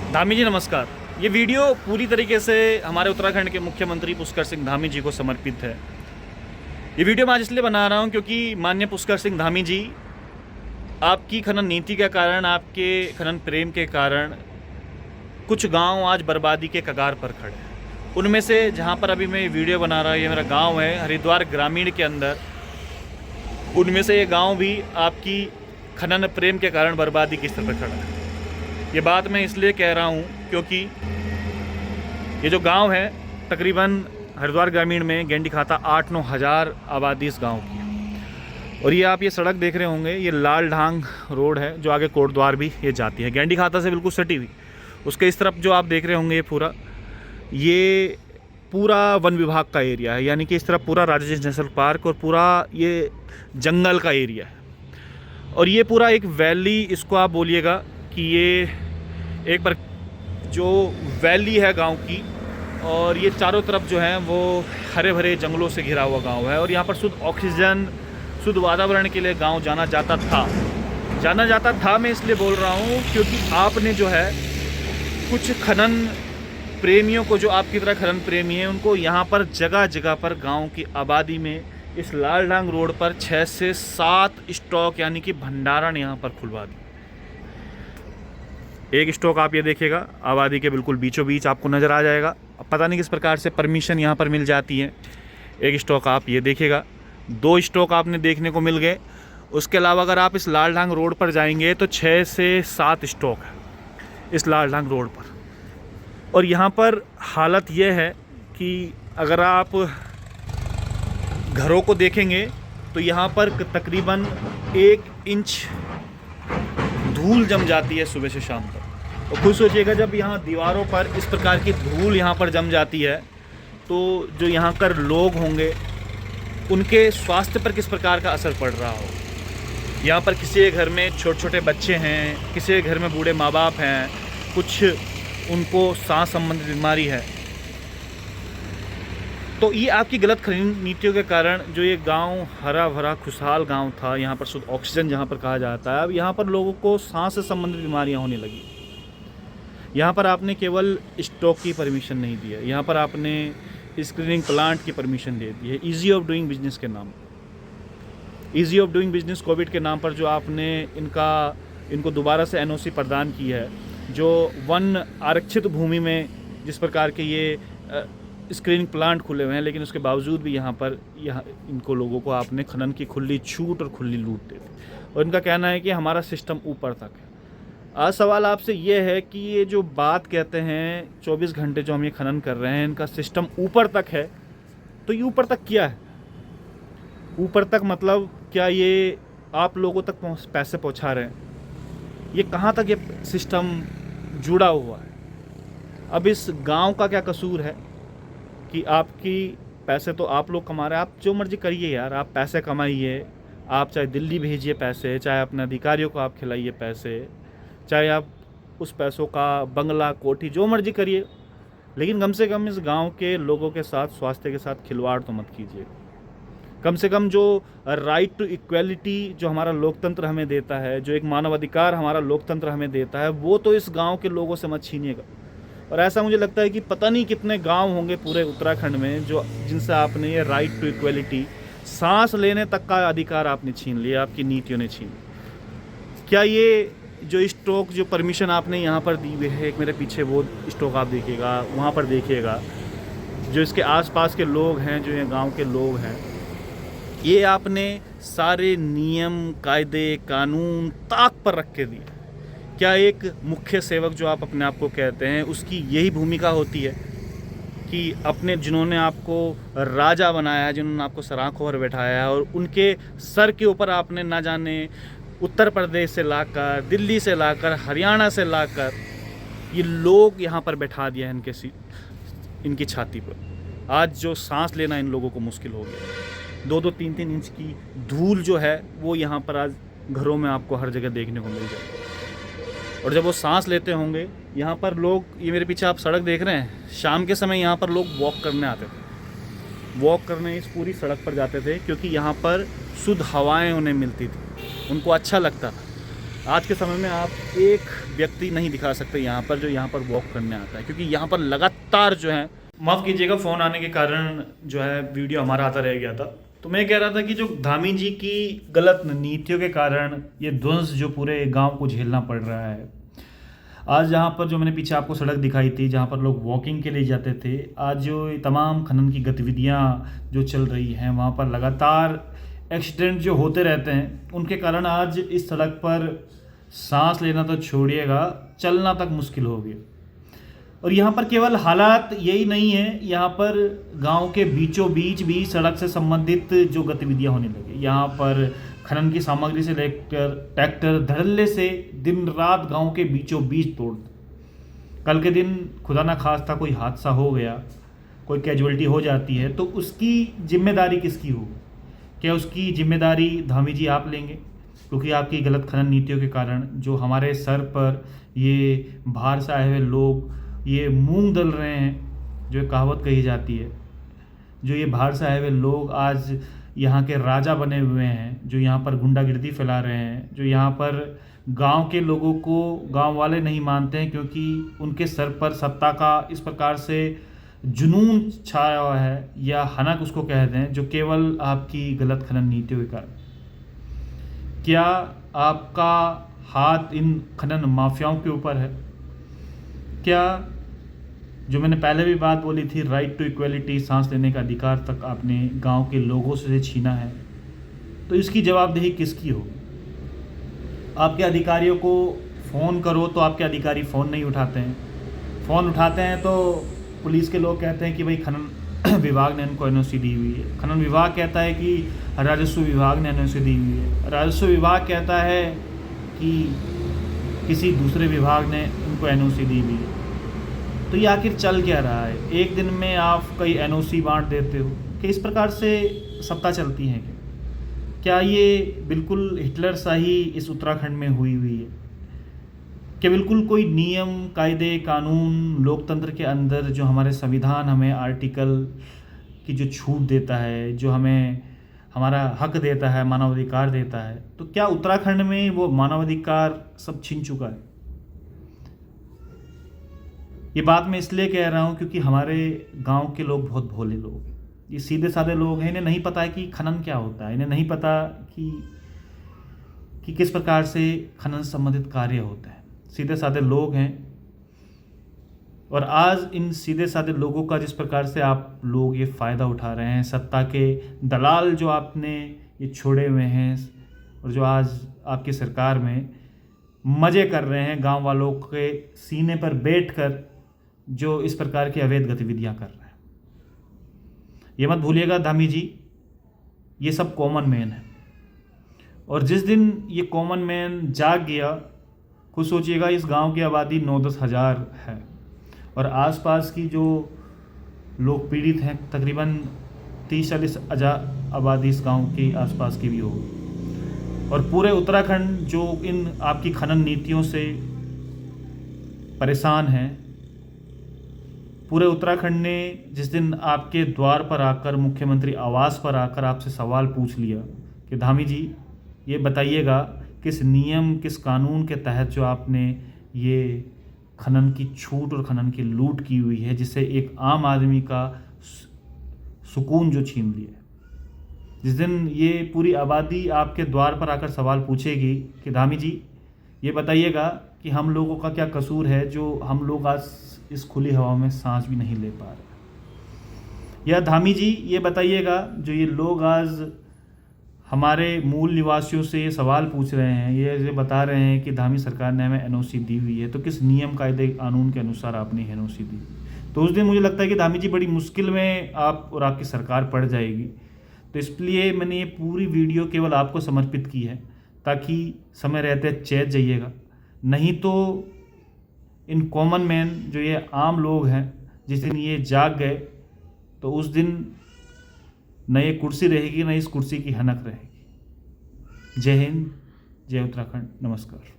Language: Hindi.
धामी जी नमस्कार। ये वीडियो पूरी तरीके से हमारे उत्तराखंड के मुख्यमंत्री पुष्कर सिंह धामी जी को समर्पित है। ये वीडियो मैं आज इसलिए बना रहा हूँ क्योंकि माननीय पुष्कर सिंह धामी जी, आपकी खनन नीति के कारण, आपके खनन प्रेम के कारण कुछ गांव आज बर्बादी के कगार पर खड़े हैं। उनमें से जहाँ पर अभी मैं वीडियो बना रहा हूँ, ये मेरा गाँव है हरिद्वार ग्रामीण के अंदर। उनमें से ये गाँव भी आपकी खनन प्रेम के कारण बर्बादी की स्थिति पर खड़ा है। ये बात मैं इसलिए कह रहा हूँ क्योंकि ये जो गांव है तकरीबन हरिद्वार ग्रामीण में गेंडी खाता 8-9 हज़ार आबादी इस गांव की है। और ये आप ये सड़क देख रहे होंगे, ये लाल ढांग रोड है जो आगे कोटद्वार भी ये जाती है, गेंडी खाता से बिल्कुल सटी हुई। उसके इस तरफ जो आप देख रहे होंगे ये पूरा वन विभाग का एरिया है, यानी कि इस तरफ पूरा राजाजी नेशनल पार्क और पूरा ये जंगल का एरिया है। और ये पूरा एक वैली, इसको आप बोलिएगा कि ये एक पर जो वैली है गांव की, और ये चारों तरफ जो है वो हरे भरे जंगलों से घिरा हुआ गांव है। और यहाँ पर शुद्ध ऑक्सीजन, शुद्ध वातावरण के लिए गांव जाना जाता था। मैं इसलिए बोल रहा हूँ क्योंकि आपने जो है कुछ खनन प्रेमियों को, जो आपकी तरह खनन प्रेमी हैं, उनको यहाँ पर जगह जगह पर गाँव की आबादी में इस लाल डांग रोड पर 6 से 7 स्टॉक यानी कि भंडारण यहाँ पर खुलवा दी। एक स्टॉक आप ये देखिएगा आबादी के बिल्कुल बीचों बीच आपको नज़र आ जाएगा। अब पता नहीं किस प्रकार से परमिशन यहाँ पर मिल जाती है। एक स्टॉक आप ये देखिएगा, 2 स्टॉक आपने देखने को मिल गए। उसके अलावा अगर आप इस लाल डांग रोड पर जाएंगे तो 6 से 7 स्टॉक है इस लाल डांग रोड पर। और यहाँ पर हालत यह है कि अगर आप घरों को देखेंगे तो यहाँ पर तकरीबन 1 इंच धूल जम जाती है सुबह से शाम तक। और खुद सोचिएगा जब यहाँ दीवारों पर इस प्रकार की धूल यहाँ पर जम जाती है तो जो यहाँ कर लोग होंगे उनके स्वास्थ्य पर किस प्रकार का असर पड़ रहा हो। यहाँ पर किसी के घर में छोटे छोटे बच्चे हैं, किसी के घर में बूढ़े माँ बाप हैं, कुछ उनको सांस संबंधित बीमारी है। तो ये आपकी गलत खनन नीतियों के कारण जो ये गांव हरा भरा खुशहाल गांव था, यहाँ पर शुद्ध ऑक्सीजन जहाँ पर कहा जाता है, अब यहाँ पर लोगों को सांस से संबंधित बीमारियाँ होने लगी। यहाँ पर आपने केवल स्टॉक की परमिशन नहीं दी है, यहाँ पर आपने स्क्रीनिंग प्लांट की परमिशन दे दी है ईजी ऑफ डूइंग बिजनेस के नाम। Easy of doing business Covid के नाम पर जो आपने इनको दोबारा से एनओसी प्रदान की है, जो वन आरक्षित भूमि में जिस प्रकार के ये स्क्रीनिंग प्लांट खुले हुए हैं, लेकिन उसके बावजूद भी यहाँ इनको लोगों को आपने खनन की खुली छूट और खुली लूट दे दी। और इनका कहना है कि हमारा सिस्टम ऊपर तक है। आज सवाल आपसे ये है कि ये जो बात कहते हैं 24 घंटे जो हम ये खनन कर रहे हैं, इनका सिस्टम ऊपर तक है, तो ये ऊपर तक क्या है? ऊपर तक मतलब क्या ये आप लोगों तक पैसे पहुँचा रहे हैं? ये कहाँ तक ये सिस्टम जुड़ा हुआ है? अब इस गाँव का क्या कसूर है कि आपकी पैसे तो आप लोग कमा रहे हैं? आप जो मर्जी करिए यार, आप पैसे कमाइए, आप चाहे दिल्ली भेजिए पैसे, चाहे अपने अधिकारियों को आप खिलाइए पैसे, चाहे आप उस पैसों का बंगला कोठी जो मर्जी करिए, लेकिन कम से कम इस गांव के लोगों के साथ, स्वास्थ्य के साथ खिलवाड़ तो मत कीजिए। कम से कम जो राइट टू इक्वलिटी जो हमारा लोकतंत्र हमें देता है, जो एक मानव अधिकार हमारा लोकतंत्र हमें देता है, वो तो इस गाँव के लोगों से मत छीनिएगा। और ऐसा मुझे लगता है कि पता नहीं कितने गांव होंगे पूरे उत्तराखंड में जिनसे आपने ये राइट टू इक्वलिटी, सांस लेने तक का अधिकार आपने छीन लिया, आपकी नीतियों ने छीन लिया। क्या ये जो स्टॉक, जो परमिशन आपने यहाँ पर दी हुई है, एक मेरे पीछे वो स्टॉक आप देखिएगा, वहाँ पर देखिएगा, जो इसके आसपास के लोग हैं, जो ये गाँव के लोग हैं, ये आपने सारे नियम, कायदे, कानून ताक पर रख के दिए। क्या एक मुख्य सेवक जो आप अपने आप को कहते हैं, उसकी यही भूमिका होती है कि अपने जिन्होंने आपको राजा बनाया है, जिन्होंने आपको सराखों पर बैठाया है, और उनके सर के ऊपर आपने ना जाने उत्तर प्रदेश से लाकर, दिल्ली से लाकर, हरियाणा से लाकर ये लोग यहाँ पर बैठा दिया है इनकी छाती पर। आज जो सांस लेना इन लोगों को मुश्किल हो गया। 2-2, 3-3 इंच की धूल जो है वो यहाँ पर आज घरों में आपको हर जगह देखने को मिल जाएगी। और जब वो सांस लेते होंगे, यहाँ पर लोग, ये मेरे पीछे आप सड़क देख रहे हैं, शाम के समय यहाँ पर लोग वॉक करने आते थे, वॉक करने इस पूरी सड़क पर जाते थे, क्योंकि यहाँ पर शुद्ध हवाएं उन्हें मिलती थी, उनको अच्छा लगता था। आज के समय में आप एक व्यक्ति नहीं दिखा सकते यहाँ पर जो यहाँ पर वॉक करने आता है, क्योंकि यहाँ पर लगातार जो है, माफ़ कीजिएगा फ़ोन आने के कारण जो है वीडियो हमारा आता रह गया था। तो मैं कह रहा था कि जो धामी जी की गलत नीतियों के कारण ये ध्वंस जो पूरे गांव को झेलना पड़ रहा है। आज जहाँ पर जो मैंने पीछे आपको सड़क दिखाई थी जहाँ पर लोग वॉकिंग के लिए जाते थे, आज जो तमाम खनन की गतिविधियाँ जो चल रही हैं वहाँ पर लगातार एक्सीडेंट जो होते रहते हैं, उनके कारण आज इस सड़क पर सांस लेना तो छोड़िएगा, चलना तक मुश्किल हो गया। और यहाँ पर केवल हालात यही नहीं है, यहाँ पर गांव के बीचों बीच भी सड़क से संबंधित जो गतिविधियाँ होने लगी। यहाँ पर खनन की सामग्री से लेकर ट्रैक्टर धड़ल्ले से दिन रात गांव के बीचों बीच तोड़ते। कल के दिन खुदा ना खास्ता कोई हादसा हो गया, कोई कैजुअलिटी हो जाती है, तो उसकी जिम्मेदारी किसकी होगी? क्या उसकी जिम्मेदारी धामी जी आप लेंगे? क्योंकि आपकी गलत खनन नीतियों के कारण जो हमारे सर पर ये बाहर से आए हुए लोग ये मूंग दल रहे हैं, जो कहावत कही जाती है, जो ये बाहर से आए हुए लोग आज यहाँ के राजा बने हुए हैं, जो यहाँ पर गुंडागिर्दी फैला रहे हैं, जो यहाँ पर गांव के लोगों को गांव वाले नहीं मानते हैं, क्योंकि उनके सर पर सत्ता का इस प्रकार से जुनून छाया हुआ है, या हनक उसको कह दें, जो केवल आपकी गलत खनन नीतियों के कारण। क्या आपका हाथ इन खनन माफियाओं के ऊपर है? क्या जो मैंने पहले भी बात बोली थी, राइट टू इक्वलिटी, सांस लेने का अधिकार तक आपने गांव के लोगों से छीना है? तो इसकी जवाबदेही किसकी होगी? आपके अधिकारियों को फ़ोन करो तो आपके अधिकारी फ़ोन नहीं उठाते हैं। फ़ोन उठाते हैं तो पुलिस के लोग कहते हैं कि भाई खनन विभाग ने इनको एनओसी दी हुई है। खनन विभाग कहता है कि राजस्व विभाग ने एनओसी दी हुई है। राजस्व विभाग कहता है कि किसी दूसरे विभाग ने इनको एनओसी दी हुई है। तो ये आखिर चल क्या रहा है? एक दिन में आप कई एनओसी बांट देते हो कि इस प्रकार से सत्ता चलती है क्या ये बिल्कुल हिटलर शाही इस उत्तराखंड में हुई है? कि बिल्कुल कोई नियम, कायदे, कानून, लोकतंत्र के अंदर जो हमारे संविधान हमें आर्टिकल की जो छूट देता है, जो हमें हमारा हक देता है, मानवाधिकार देता है, तो क्या उत्तराखंड में वो मानवाधिकार सब छीन चुका है? ये बात मैं इसलिए कह रहा हूँ क्योंकि हमारे गांव के लोग बहुत भोले लोग हैं। ये सीधे साधे लोग हैं, इन्हें नहीं पता है कि खनन क्या होता है, इन्हें नहीं पता कि किस प्रकार से खनन संबंधित कार्य होता है। सीधे साधे लोग हैं, और आज इन सीधे साधे लोगों का जिस प्रकार से आप लोग ये फ़ायदा उठा रहे हैं, सत्ता के दलाल जो आपने ये छोड़े हुए हैं, और जो आज आपकी सरकार में मज़े कर रहे हैं गांव वालों के सीने पर बैठकर, जो इस प्रकार की अवैध गतिविधियां कर रहे हैं। ये मत भूलिएगा धामी जी, ये सब कॉमन मैन है, और जिस दिन ये कॉमन मैन जाग गया, खुद सोचिएगा इस गांव की आबादी 9-10 हज़ार है, और आसपास की जो लोग पीड़ित हैं तकरीबन 30-40 हज़ार आबादी इस गांव के आसपास की भी होगी। और पूरे उत्तराखंड जो इन आपकी खनन नीतियों से परेशान है, पूरे उत्तराखंड ने जिस दिन आपके द्वार पर आकर, मुख्यमंत्री आवास पर आकर आपसे सवाल पूछ लिया कि धामी जी ये बताइएगा किस नियम, किस कानून के तहत जो आपने ये खनन की छूट और खनन की लूट की हुई है, जिससे एक आम आदमी का सुकून जो छीन लिया। जिस दिन ये पूरी आबादी आपके द्वार पर आकर सवाल पूछेगी कि धामी जी ये बताइएगा कि हम लोगों का क्या कसूर है जो हम लोग आज इस खुली हवा में सांस भी नहीं ले पा रहे, या धामी जी ये बताइएगा जो ये लोग आज हमारे मूल निवासियों से ये सवाल पूछ रहे हैं, ये बता रहे हैं कि धामी सरकार ने हमें एनओसी दी हुई है, तो किस नियम, कायदे, कानून के अनुसार आपने एनओसी दी? तो उस दिन मुझे लगता है कि धामी जी बड़ी मुश्किल में आप और आपकी सरकार पड़ जाएगी। तो इसलिए मैंने ये पूरी वीडियो केवल आपको समर्पित की है, ताकि समय रहते चेत जाइएगा। नहीं तो इन कॉमन मैन जो ये आम लोग हैं, जिस दिन ये जाग गए तो उस दिन न ये कुर्सी रहेगी, न इस कुर्सी की हनक रहेगी। जय हिंद, जय उत्तराखंड, नमस्कार।